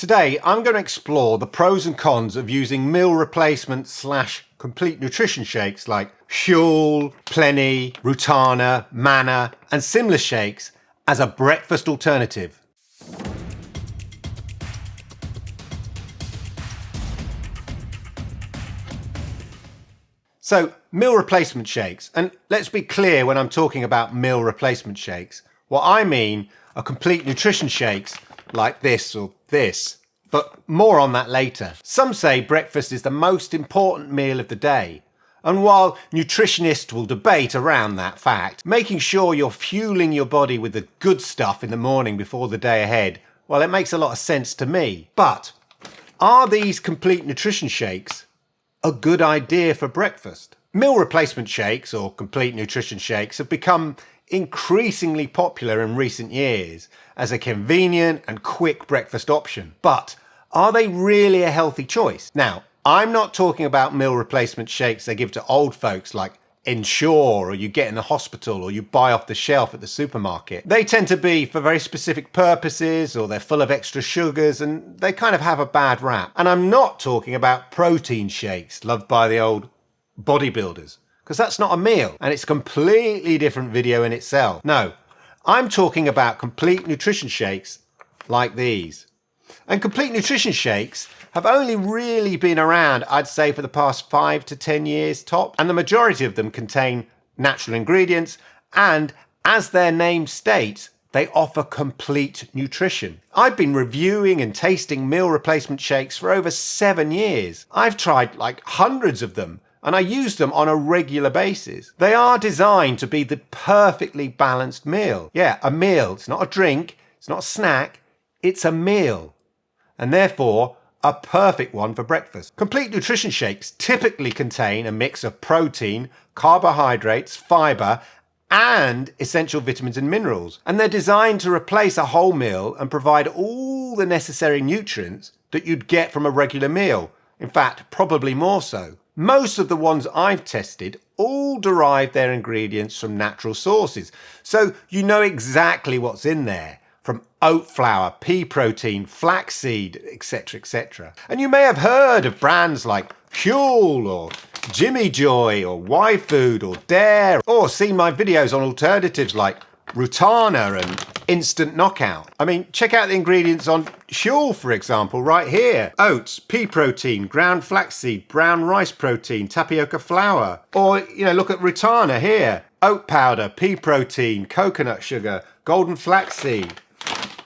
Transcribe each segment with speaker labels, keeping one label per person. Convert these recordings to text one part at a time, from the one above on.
Speaker 1: Today, I'm going to explore the pros and cons of using meal replacement / complete nutrition shakes like Huel, Plenny, Rootana, Manna, and similar shakes as a breakfast alternative. So, meal replacement shakes, and let's be clear when I'm talking about meal replacement shakes. What I mean are complete nutrition shakes like this or this, but more on that later. Some say breakfast is the most important meal of the day, and while nutritionists will debate around that fact, making sure you're fueling your body with the good stuff in the morning before the day ahead, well, it makes a lot of sense to me. But are these complete nutrition shakes a good idea for breakfast? Meal replacement shakes or complete nutrition shakes have become increasingly popular in recent years as a convenient and quick breakfast option. But are they really a healthy choice? Now, I'm not talking about meal replacement shakes they give to old folks like Ensure or you get in the hospital or you buy off the shelf at the supermarket. They tend to be for very specific purposes or they're full of extra sugars and they kind of have a bad rap. And I'm not talking about protein shakes loved by the old bodybuilders, because that's not a meal and it's a completely different video in itself. No, I'm talking about complete nutrition shakes like these. And complete nutrition shakes have only really been around, I'd say, for the past 5 to 10 years tops. And the majority of them contain natural ingredients and, as their name states, they offer complete nutrition. I've been reviewing and tasting meal replacement shakes for over 7 years. I've tried like hundreds of them and I use them on a regular basis. They are designed to be the perfectly balanced meal. Yeah, a meal. It's not a drink. It's not a snack. It's a meal. And therefore, a perfect one for breakfast. Complete nutrition shakes typically contain a mix of protein, carbohydrates, fiber, and essential vitamins and minerals. And they're designed to replace a whole meal and provide all the necessary nutrients that you'd get from a regular meal. In fact, probably more so. Most of the ones I've tested all derive their ingredients from natural sources. So you know exactly what's in there. From oat flour, pea protein, flaxseed, etc., etc. And you may have heard of brands like Huel or Jimmy Joy or Y Food or Dare, or seen my videos on alternatives like Rootana and Instant Knockout. I mean, check out the ingredients on Huel, for example, right here. Oats, pea protein, ground flaxseed, brown rice protein, tapioca flour. Or, look at Rootana here. Oat powder, pea protein, coconut sugar, golden flaxseed.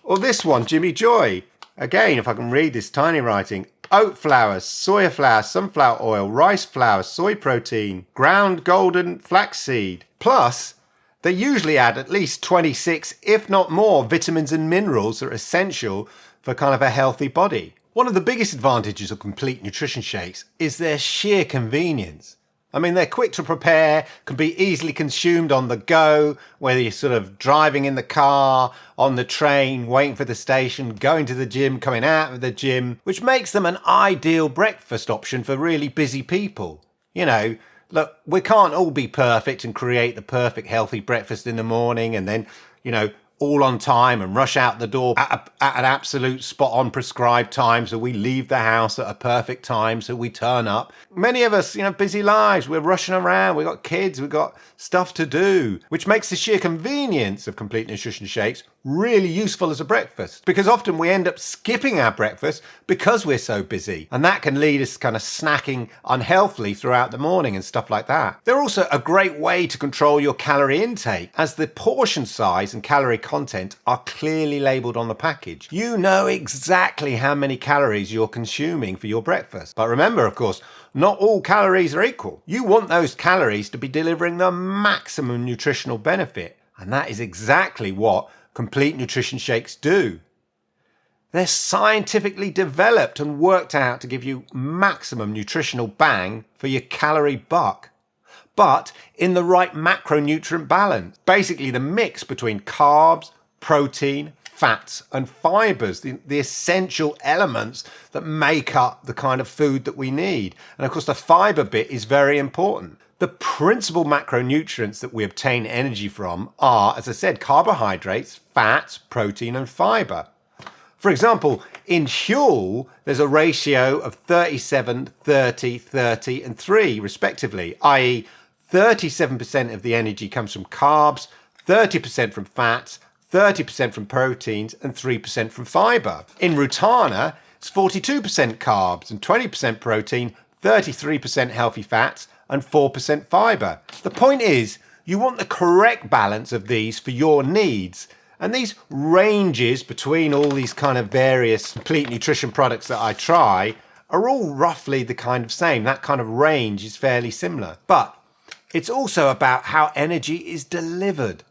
Speaker 1: Or this one, Jimmy Joy. Again, if I can read this tiny writing. Oat flour, soya flour, sunflower oil, rice flour, soy protein, ground golden flaxseed. Plus, they usually add at least 26, if not more, vitamins and minerals that are essential for kind of a healthy body. One of the biggest advantages of complete nutrition shakes is their sheer convenience. I mean, they're quick to prepare, can be easily consumed on the go, whether you're sort of driving in the car, on the train, waiting for the station, going to the gym, coming out of the gym, which makes them an ideal breakfast option for really busy people. Look, we can't all be perfect and create the perfect healthy breakfast in the morning and then, all on time and rush out the door at an absolute spot on prescribed time so we leave the house at a perfect time so we turn up. Many of us, busy lives, we're rushing around, we've got kids, we've got stuff to do, which makes the sheer convenience of complete nutrition shakes really useful as a breakfast, because often we end up skipping our breakfast because we're so busy, and that can lead us kind of snacking unhealthily throughout the morning and stuff like that. They're also a great way to control your calorie intake, as the portion size and calorie content are clearly labelled on the package. You know exactly how many calories you're consuming for your breakfast. But remember, of course, not all calories are equal. You want those calories to be delivering the maximum nutritional benefit, and that is exactly what complete nutrition shakes do. They're scientifically developed and worked out to give you maximum nutritional bang for your calorie buck, but in the right macronutrient balance. Basically the mix between carbs, protein, fats and fibers, the essential elements that make up the kind of food that we need. And of course the fiber bit is very important. The principal macronutrients that we obtain energy from are, as I said, carbohydrates, fats, protein and fiber. For example, in Huel, there's a ratio of 37, 30, 30 and 3 respectively, i.e. 37% of the energy comes from carbs, 30% from fats, 30% from proteins and 3% from fibre. In Rootana, it's 42% carbs and 20% protein, 33% healthy fats and 4% fibre. The point is, you want the correct balance of these for your needs. And these ranges between all these kind of various complete nutrition products that I try are all roughly the kind of same. That kind of range is fairly similar. But it's also about how energy is delivered.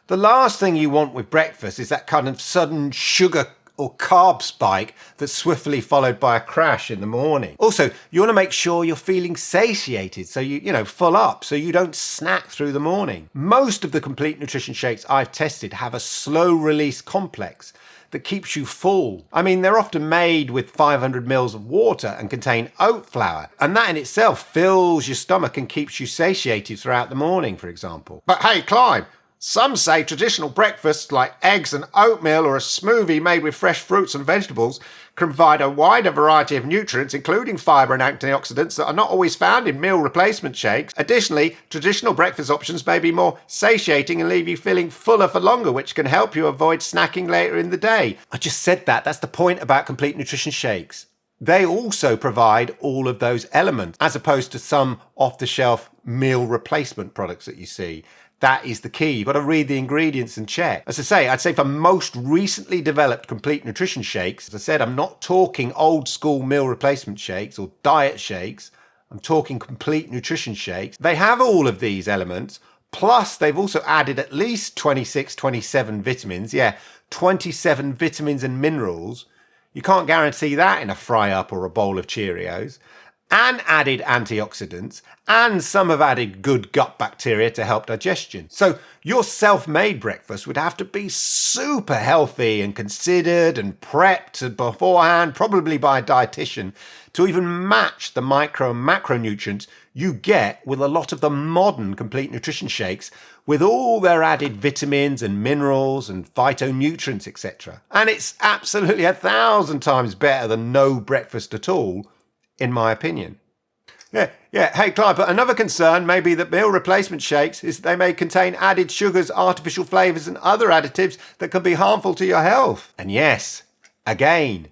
Speaker 1: The last thing you want with breakfast is that kind of sudden sugar or carb spike that's swiftly followed by a crash in the morning. Also, you want to make sure you're feeling satiated, so full up, so you don't snack through the morning. Most of the complete nutrition shakes I've tested have a slow release complex that keeps you full. I mean, they're often made with 500 mils of water and contain oat flour, and that in itself fills your stomach and keeps you satiated throughout the morning, for example. But hey, Clive, some say traditional breakfasts like eggs and oatmeal or a smoothie made with fresh fruits and vegetables can provide a wider variety of nutrients, including fibre and antioxidants, that are not always found in meal replacement shakes. Additionally, traditional breakfast options may be more satiating and leave you feeling fuller for longer, which can help you avoid snacking later in the day. I just said that. That's the point about complete nutrition shakes. They also provide all of those elements, as opposed to some off-the-shelf meal replacement products that you see. That is the key. You've got to read the ingredients and check. As I say, I'd say for most recently developed complete nutrition shakes, as I said, I'm not talking old school meal replacement shakes or diet shakes. I'm talking complete nutrition shakes. They have all of these elements, plus they've also added at least 26, 27 vitamins. Yeah, 27 vitamins and minerals. You can't guarantee that in a fry-up or a bowl of Cheerios. And added antioxidants, and some have added good gut bacteria to help digestion. So your self-made breakfast would have to be super healthy and considered and prepped beforehand, probably by a dietitian, to even match the micro and macronutrients you get with a lot of the modern complete nutrition shakes with all their added vitamins and minerals and phytonutrients, etc. And it's absolutely 1,000 times better than no breakfast at all, in my opinion. Yeah. Hey, Clive, but another concern may be that meal replacement shakes is that they may contain added sugars, artificial flavours and other additives that can be harmful to your health. And yes, again,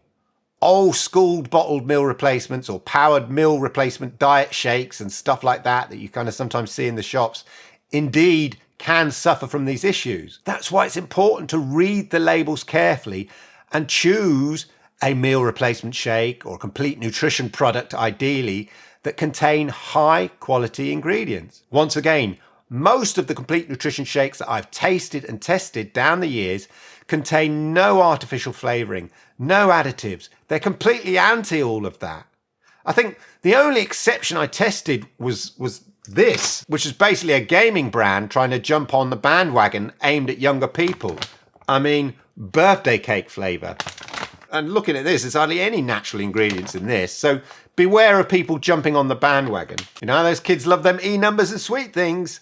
Speaker 1: old school bottled meal replacements or powered meal replacement diet shakes and stuff like that you kind of sometimes see in the shops, indeed can suffer from these issues. That's why it's important to read the labels carefully and choose a meal replacement shake or complete nutrition product, ideally, that contain high quality ingredients. Once again, most of the complete nutrition shakes that I've tasted and tested down the years contain no artificial flavouring, no additives. They're completely anti all of that. I think the only exception I tested was this, which is basically a gaming brand trying to jump on the bandwagon aimed at younger people. I mean, birthday cake flavour. And looking at this, there's hardly any natural ingredients in this. So beware of people jumping on the bandwagon. You know, those kids love them E-numbers and sweet things.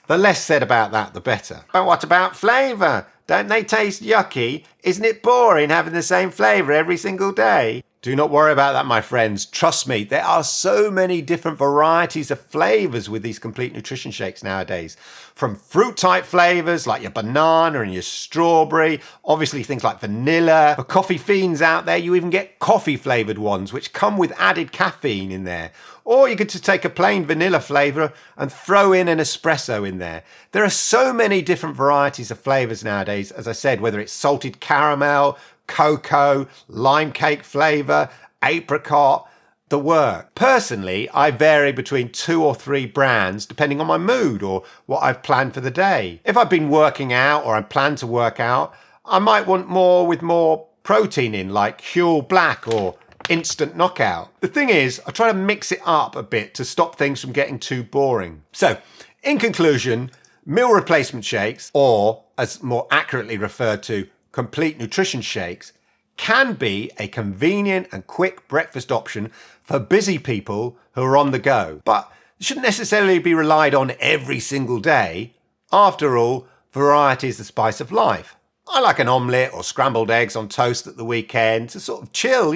Speaker 1: The less said about that, the better. But what about flavour? Don't they taste yucky? Isn't it boring having the same flavour every single day? Do not worry about that, my friends. Trust me, there are so many different varieties of flavours with these complete nutrition shakes nowadays. From fruit-type flavours like your banana and your strawberry, obviously things like vanilla. For coffee fiends out there, you even get coffee-flavoured ones, which come with added caffeine in there. Or you could just take a plain vanilla flavour and throw in an espresso in there. There are so many different varieties of flavours nowadays, as I said, whether it's salted caramel, cocoa, lime cake flavour, apricot, the work. Personally, I vary between 2 or 3 brands depending on my mood or what I've planned for the day. If I've been working out or I plan to work out, I might want more with more protein in, like Huel Black or Instant Knockout. The thing is, I try to mix it up a bit to stop things from getting too boring. So, in conclusion, meal replacement shakes, or as more accurately referred to, complete nutrition shakes, can be a convenient and quick breakfast option for busy people who are on the go, but it shouldn't necessarily be relied on every single day. After all, variety is the spice of life. I like an omelette or scrambled eggs on toast at the weekend to sort of chill,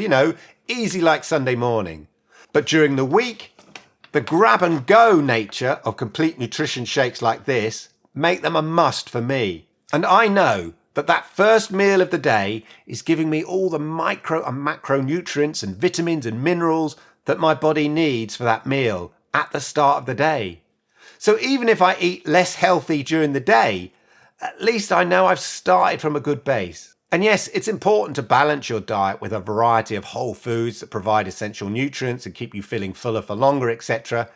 Speaker 1: easy like Sunday morning. But during the week, the grab and go nature of complete nutrition shakes like this make them a must for me. And I know that first meal of the day is giving me all the micro and macronutrients and vitamins and minerals that my body needs for that meal at the start of the day. So even if I eat less healthy during the day, at least I know I've started from a good base. And yes, it's important to balance your diet with a variety of whole foods that provide essential nutrients and keep you feeling fuller for longer, etc.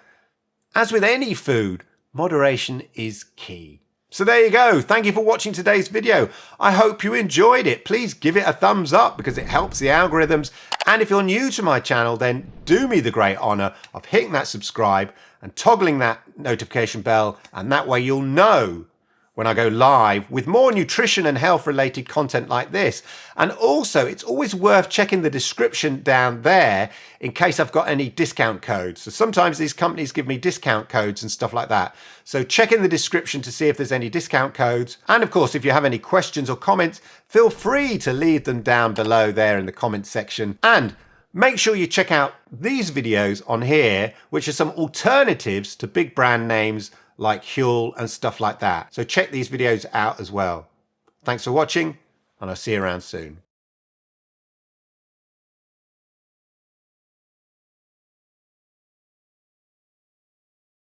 Speaker 1: As with any food, moderation is key. So there you go. Thank you for watching today's video. I hope you enjoyed it. Please give it a thumbs up because it helps the algorithms. And if you're new to my channel, then do me the great honor of hitting that subscribe and toggling that notification bell. And that way you'll know when I go live with more nutrition and health related content like this. And also, it's always worth checking the description down there in case I've got any discount codes. So sometimes these companies give me discount codes and stuff like that. So check in the description to see if there's any discount codes. And of course, if you have any questions or comments, feel free to leave them down below there in the comments section. And make sure you check out these videos on here, which are some alternatives to big brand names like Huel and stuff like that. So check these videos out as well. Thanks for watching, and I'll see you around soon.